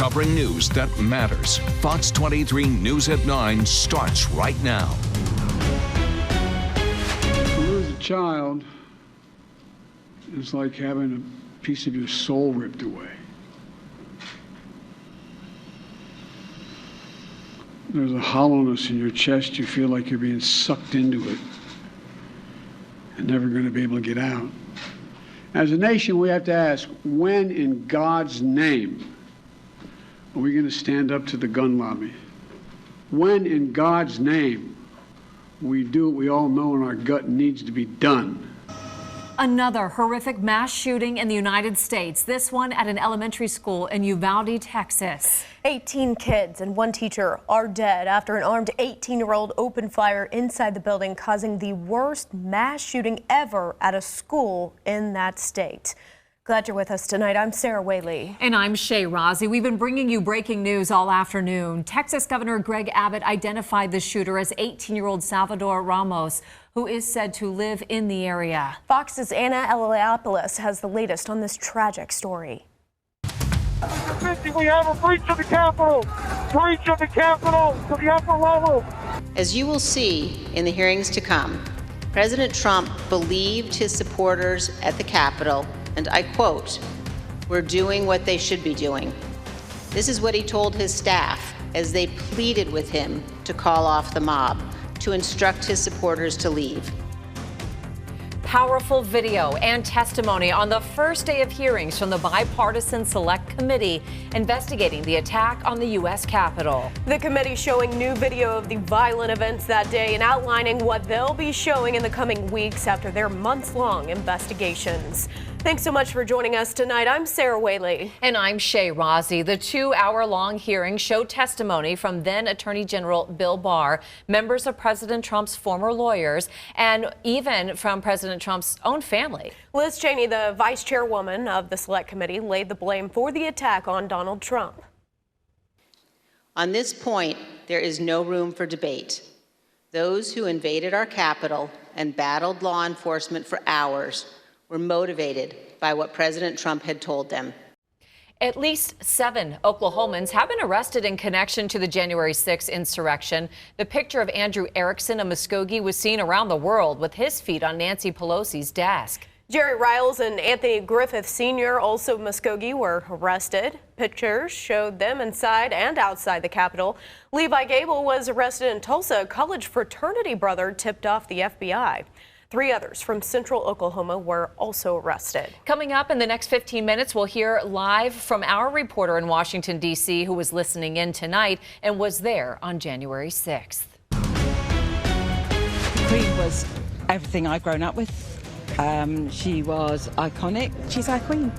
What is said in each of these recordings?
Covering news that matters. Fox 23 News at 9 starts right now. To lose a child is like having a piece of your soul ripped away. There's a hollowness in your chest. You feel like you're being sucked into it and never going to be able to get out. As a nation, we have to ask, when in God's name are we going to stand up to the gun lobby? When in God's name we do what we all know in our gut needs to be done? Another horrific mass shooting in the United States, this one at an elementary school in Uvalde, Texas. 18 kids and one teacher are dead after an armed 18-year-old opened fire inside the building, causing the worst mass shooting ever at a school in that state. Glad you're with us tonight. I'm Sarah Whaley. And I'm Shay Rozzi. We've been bringing you breaking news all afternoon. Texas Governor Greg Abbott identified the shooter as 18-year-old Salvador Ramos, who is said to live in the area. Fox's Anna Eliopoulos has the latest on this tragic story. We have a breach of the Capitol! Breach of the Capitol to the upper level! As you will see in the hearings to come, President Trump believed his supporters at the Capitol, and I quote, "We're doing what they should be doing." This is what he told his staff as they pleaded with him to call off the mob, to instruct his supporters to leave. Powerful video and testimony on the first day of hearings from the bipartisan select committee investigating the attack on the U.S. Capitol. The committee showing new video of the violent events that day and outlining what they'll be showing in the coming weeks after their months-long investigations. Thanks so much for joining us tonight. I'm Sarah Whaley. And I'm Shay Rozzi. The 2-hour-long hearing showed testimony from then Attorney General Bill Barr, members of President Trump's former lawyers, and even from President Trump's own family. Liz Cheney, the vice chairwoman of the Select Committee, laid the blame for the attack on Donald Trump. On this point, there is no room for debate. Those who invaded our Capitol and battled law enforcement for hours were motivated by what President Trump had told them. At least 7 Oklahomans have been arrested in connection to the January 6th insurrection. The picture of Andrew Erickson of Muskogee was seen around the world with his feet on Nancy Pelosi's desk. Jerry Riles and Anthony Griffith Sr., also of Muskogee, were arrested. Pictures showed them inside and outside the Capitol. Levi Gable was arrested in Tulsa. A college fraternity brother tipped off the FBI. 3 others from central Oklahoma were also arrested. Coming up in the next 15 minutes, we'll hear live from our reporter in Washington, D.C., who was listening in tonight and was there on January 6th. The Queen was everything I've grown up with. She was iconic. She's our Queen.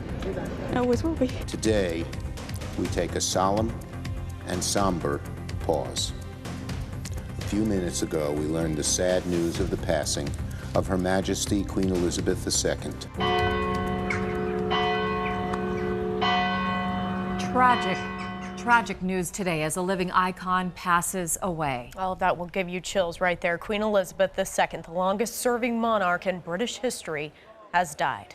Always will be. Today, we take a solemn and somber pause. A few minutes ago, we learned the sad news of the passing of Her Majesty Queen Elizabeth II. Tragic news today as a living icon passes away. Oh, that will give you chills right there. Queen Elizabeth II, the longest serving monarch in British history, has died.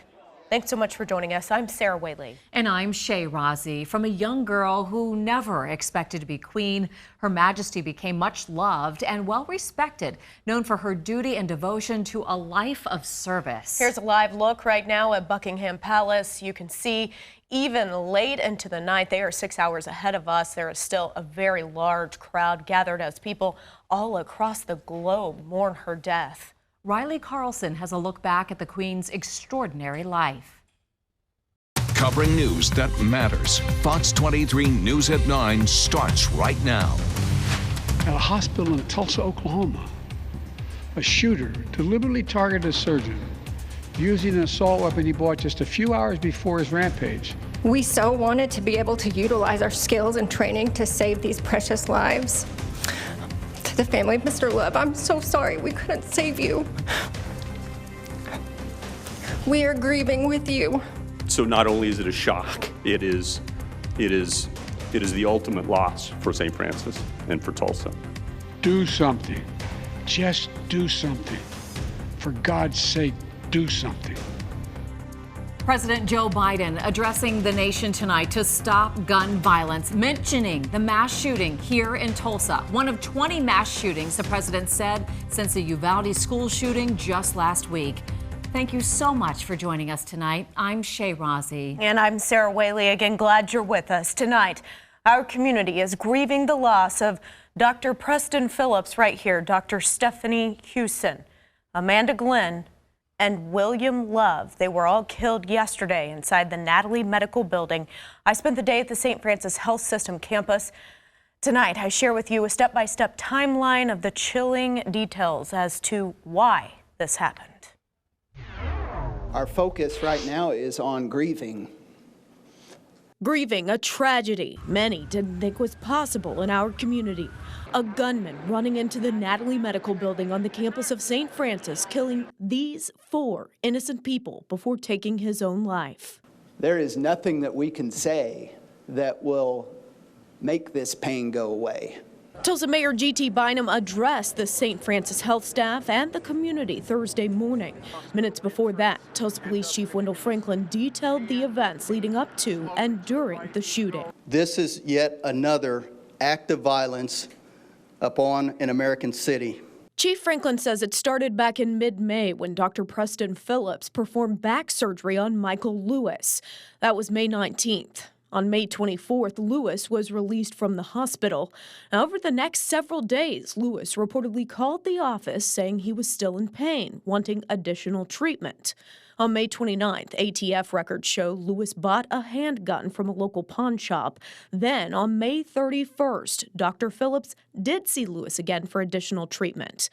Thanks so much for joining us. I'm Sarah Whaley. And I'm Shay Rozzi. From a young girl who never expected to be queen, Her Majesty became much loved and well respected, known for her duty and devotion to a life of service. Here's a live look right now at Buckingham Palace. You can see even late into the night, they are 6 hours ahead of us. There is still a very large crowd gathered as people all across the globe mourn her death. Riley Carlson has a look back at the Queen's extraordinary life. Covering news that matters. Fox 23 News at 9 starts right now. At a hospital in Tulsa, Oklahoma, a shooter deliberately targeted a surgeon using an assault weapon he bought just a few hours before his rampage. We so wanted to be able to utilize our skills and training to save these precious lives. To the family of Mr. Love, I'm so sorry we couldn't save you. We are grieving with you. So not only is it a shock, it is the ultimate loss for St. Francis and for Tulsa. Do something. Just do something. For God's sake, do something. President Joe Biden addressing the nation tonight to stop gun violence, mentioning the mass shooting here in Tulsa. One of 20 mass shootings, the president said, since the Uvalde school shooting just last week. Thank you so much for joining us tonight. I'm Shay Rozzi. And I'm Sarah Whaley. Again, glad you're with us tonight. Our community is grieving the loss of Dr. Preston Phillips right here, Dr. Stephanie Houston, Amanda Glenn, and William Love. They were all killed yesterday inside the Natalie Medical Building. I spent the day at the St. Francis Health System campus. Tonight, I share with you a step-by-step timeline of the chilling details as to why this happened. Our focus right now is on grieving. Grieving a tragedy many didn't think was possible in our community. A gunman running into the Natalie Medical Building on the campus of St. Francis, killing these 4 innocent people before taking his own life. There is nothing that we can say that will make this pain go away. Tulsa Mayor G.T. Bynum addressed the St. Francis health staff and the community Thursday morning. Minutes before that, Tulsa Police Chief Wendell Franklin detailed the events leading up to and during the shooting. This is yet another act of violence upon an American city. Chief Franklin says it started back in mid-May when Dr. Preston Phillips performed back surgery on Michael Lewis. That was May 19th. On May 24th, Lewis was released from the hospital. Now, over the next several days, Lewis reportedly called the office saying he was still in pain, wanting additional treatment. On May 29th, ATF records show Lewis bought a handgun from a local pawn shop. Then, on May 31st, Dr. Phillips did see Lewis again for additional treatment.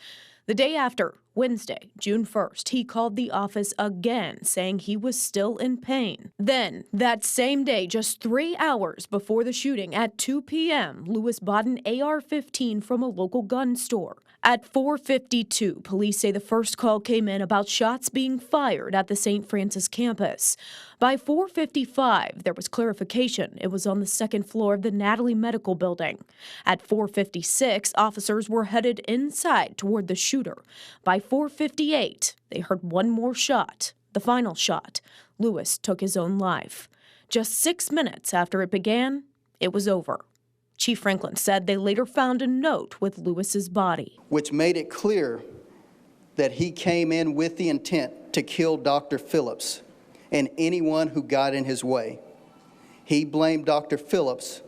The day after, Wednesday, June 1st, he called the office again, saying he was still in pain. Then, that same day, just 3 hours before the shooting, at 2 p.m., Lewis bought an AR-15 from a local gun store. At 4:52, police say the first call came in about shots being fired at the St. Francis campus. By 4:55, there was clarification. It was on the second floor of the Natalie Medical Building. At 4:56, officers were headed inside toward the shooter. By 4:58, they heard one more shot, the final shot. Lewis took his own life. Just 6 minutes after it began, it was over. Chief Franklin said they later found a note with Lewis's body, which made it clear that he came in with the intent to kill Dr. Phillips and anyone who got in his way. He blamed Dr. Phillips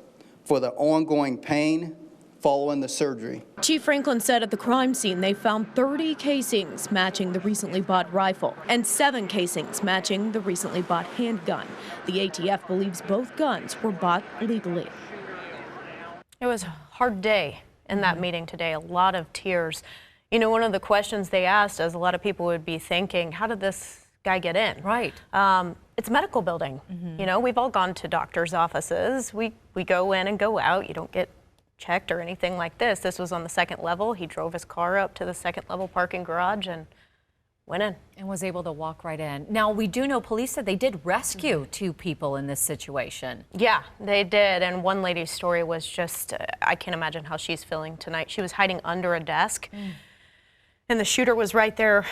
for the ongoing pain following the surgery. Chief Franklin said at the crime scene they found 30 casings matching the recently bought rifle and 7 casings matching the recently bought handgun. The ATF believes both guns were bought legally. It was a hard day in that meeting today, a lot of tears. You know, one of the questions they asked, as a lot of people would be thinking, how did this guy get in? Right. It's a medical building. You know, we've all gone to doctor's offices. We go in and go out. You don't get checked or anything like this. This was on the second level. He drove his car up to the second level parking garage and went in. And was able to walk right in. Now, we do know police said they did rescue 2 people in this situation. Yeah, they did. And one lady's story was just, I can't imagine how she's feeling tonight. She was hiding under a desk and the shooter was right there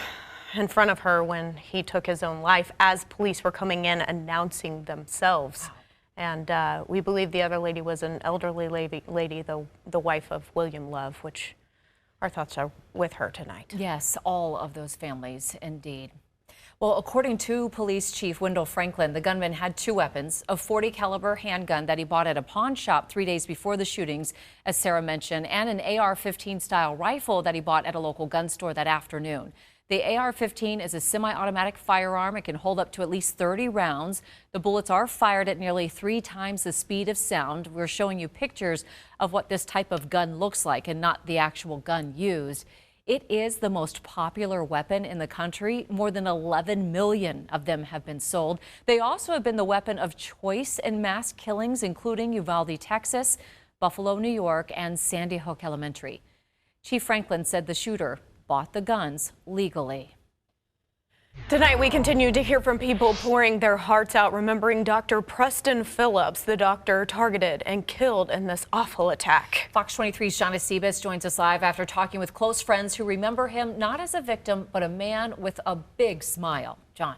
in front of her when he took his own life as police were coming in announcing themselves. Wow. And we believe the other lady was an elderly lady, the wife of William Love, which our thoughts are with her tonight. Yes, all of those families, indeed. Well, according to Police Chief Wendell Franklin, the gunman had 2 weapons, a .40 caliber handgun that he bought at a pawn shop 3 days before the shootings, as Sarah mentioned, and an AR-15 style rifle that he bought at a local gun store that afternoon. The AR-15 is a semi-automatic firearm. It can hold up to at least 30 rounds. The bullets are fired at nearly 3 times the speed of sound. We're showing you pictures of what this type of gun looks like and not the actual gun used. It is the most popular weapon in the country. More than 11 million of them have been sold. They also have been the weapon of choice in mass killings, including Uvalde, Texas, Buffalo, New York, and Sandy Hook Elementary. Chief Franklin said the shooter bought the guns legally. Tonight, we continue to hear from people pouring their hearts out, remembering Dr. Preston Phillips, the doctor targeted and killed in this awful attack. Fox 23's John Acebus joins us live after talking with close friends who remember him not as a victim, but a man with a big smile. John.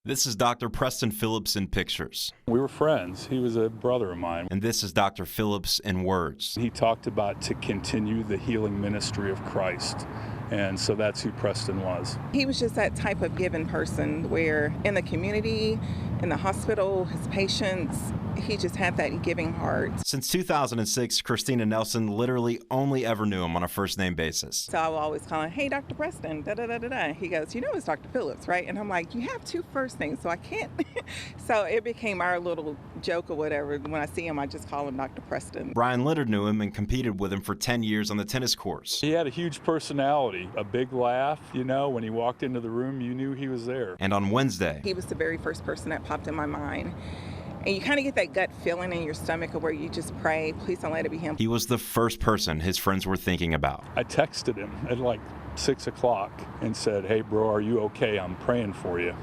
This is Dr. Preston Phillips in pictures. We were friends. He was a brother of mine. And this is Dr. Phillips in words. He talked about to continue the healing ministry of Christ. And so that's who Preston was. He was just that type of giving person where in the community, in the hospital, his patients, he just had that giving heart. Since 2006, Christina Nelson literally only ever knew him on a first-name basis. So I would always call him, hey, Dr. Preston, da-da-da-da-da. He goes, you know it's Dr. Phillips, right? And I'm like, you have two first names, so I can't. So it became our little joke or whatever. When I see him, I just call him Dr. Preston. Brian Litter knew him and competed with him for 10 years on the tennis courts. He had a huge personality, a big laugh, you know. When he walked into the room, you knew he was there. And on Wednesday, he was the very first person that popped in my mind. And you kind of get that gut feeling in your stomach of where you just pray, please don't let it be him. He was the first person his friends were thinking about. I texted him at like 6 o'clock and said, hey, bro, are you okay? I'm praying for you.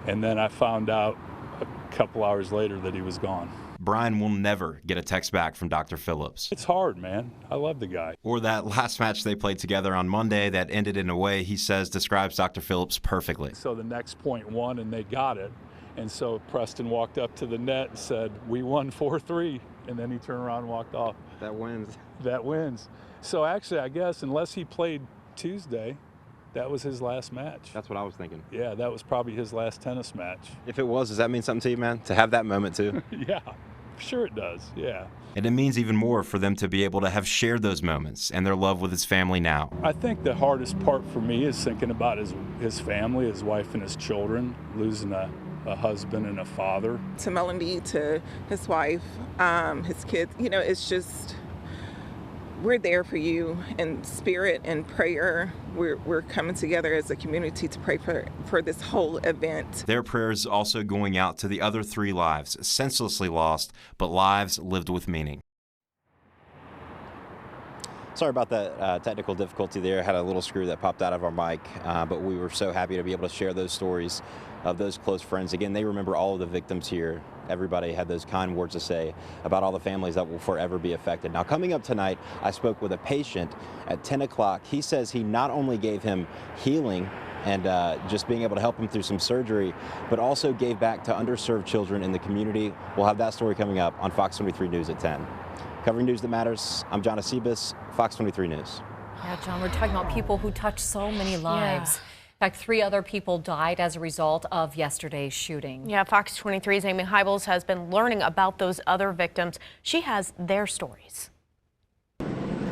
And then I found out a couple hours later that he was gone. Brian will never get a text back from Dr. Phillips. It's hard, man. I love the guy. Or that last match they played together on Monday that ended in a way he says describes Dr. Phillips perfectly. So the next point won and they got it. And so Preston walked up to the net and said, we won 4-3. And then he turned around and walked off. That wins. That wins. So actually, I guess, unless he played Tuesday, that was his last match. That's what I was thinking. Yeah, that was probably his last tennis match. If it was, does that mean something to you, man? To have that moment, too? Yeah, sure it does, yeah. And it means even more for them to be able to have shared those moments and their love with his family now. I think the hardest part for me is thinking about his family, his wife and his children, losing a husband and a father. To Melanie, to his wife, his kids, you know, it's just, we're there for you in spirit and prayer. We're coming together as a community to pray for this whole event. Their prayers also going out to the other 3 lives, senselessly lost, but lives lived with meaning. Sorry about that technical difficulty there. Had a little screw that popped out of our mic, but we were so happy to be able to share those stories of those close friends. Again, they remember all of the victims here. Everybody had those kind words to say about all the families that will forever be affected. Now, coming up tonight, I spoke with a patient at 10 o'clock. He says he not only gave him healing and just being able to help him through some surgery, but also gave back to underserved children in the community. We'll have that story coming up on Fox 23 News at 10. Covering news that matters, I'm John Acebus, Fox 23 News. Yeah, John, we're talking about people who touch so many lives. Yeah. In fact, 3 other people died as a result of yesterday's shooting. Yeah, Fox 23's Amy Hybels has been learning about those other victims. She has their stories.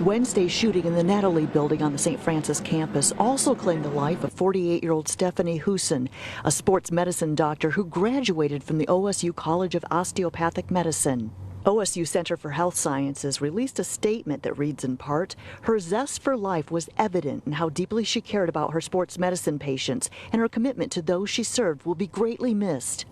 Wednesday's shooting in the Natalie building on the St. Francis campus also claimed the life of 48-year-old Stephanie Huson, a sports medicine doctor who graduated from the OSU College of Osteopathic Medicine. OSU Center for Health Sciences released a statement that reads in part, her zest for life was evident in how deeply she cared about her sports medicine patients, and her commitment to those she served will be greatly missed.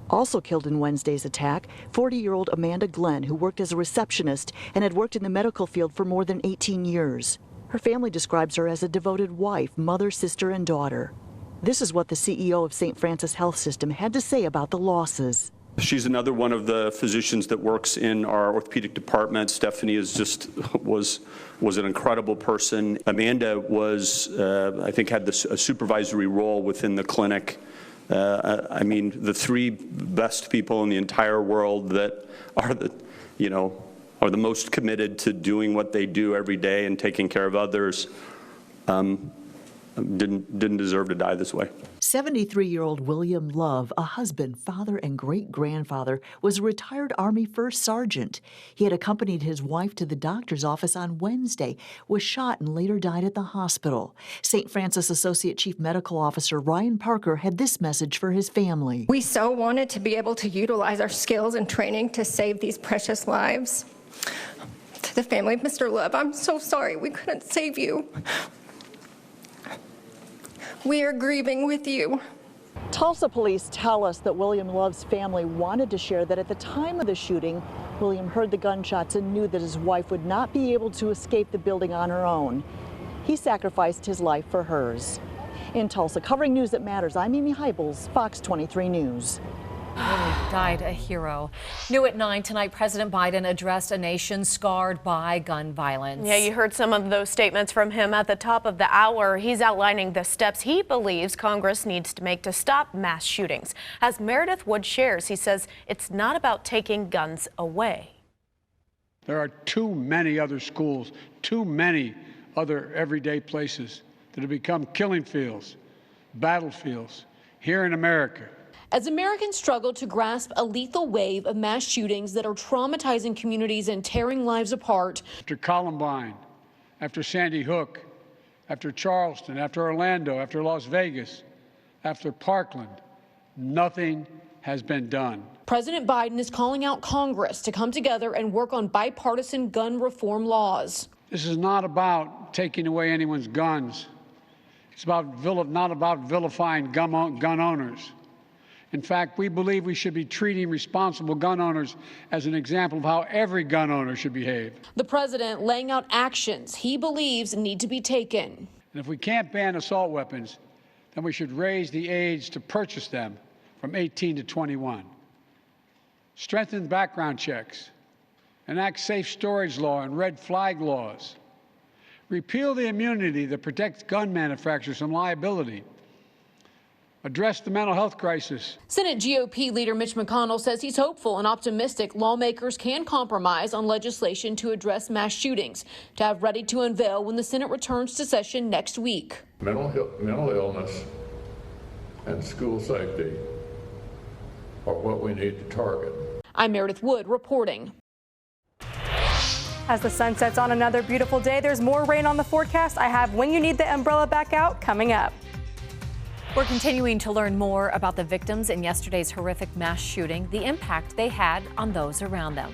Also killed in Wednesday's attack, 40-year-old Amanda Glenn, who worked as a receptionist and had worked in the medical field for more than 18 years. Her family describes her as a devoted wife, mother, sister, and daughter. This is what the CEO of St. Francis Health System had to say about the losses. She's another one of the physicians that works in our orthopedic department. Stephanie was an incredible person. Amanda was, I think, had a supervisory role within the clinic. I mean, the 3 best people in the entire world that are the most committed to doing what they do every day and taking care of others. Didn't deserve to die this way. 73-year-old William Love, a husband, father, and great-grandfather, was a retired Army First Sergeant. He had accompanied his wife to the doctor's office on Wednesday, was shot, and later died at the hospital. St. Francis Associate Chief Medical Officer Ryan Parker had this message for his family. We so wanted to be able to utilize our skills and training to save these precious lives. To the family of Mr. Love, I'm so sorry we couldn't save you. We are grieving with you. Tulsa police tell us that William Love's family wanted to share that at the time of the shooting, William heard the gunshots and knew that his wife would not be able to escape the building on her own. He sacrificed his life for hers. In Tulsa, covering news that matters, I'm Amy Hybels, Fox 23 News. died a hero. New at 9 tonight, President Biden addressed a nation scarred by gun violence. Yeah, you heard some of those statements from him at the top of the hour. He's outlining the steps he believes Congress needs to make to stop mass shootings. As Meredith Wood shares, he says it's not about taking guns away. There are too many other schools, too many other everyday places that have become killing fields, battlefields here in America. As Americans struggle to grasp a lethal wave of mass shootings that are traumatizing communities and tearing lives apart. After Columbine, after Sandy Hook, after Charleston, after Orlando, after Las Vegas, after Parkland, nothing has been done. President Biden is calling out Congress to come together and work on bipartisan gun reform laws. This is not about taking away anyone's guns. It's not about vilifying gun owners. In fact, we believe we should be treating responsible gun owners as an example of how every gun owner should behave. The president laying out actions he believes need to be taken. And if we can't ban assault weapons, then we should raise the age to purchase them from 18 to 21. Strengthen background checks. Enact safe storage law and red flag laws. Repeal the immunity that protects gun manufacturers from liability. Address the mental health crisis. Senate GOP leader Mitch McConnell says he's hopeful and optimistic lawmakers can compromise on legislation to address mass shootings to have ready to unveil when the Senate returns to session next week. Mental illness and school safety are what we need to target. I'm Meredith Wood reporting. As the sun sets on another beautiful day, there's more rain on the forecast. I have when you need the umbrella back out coming up. We're continuing to learn more about the victims in yesterday's horrific mass shooting, the impact they had on those around them.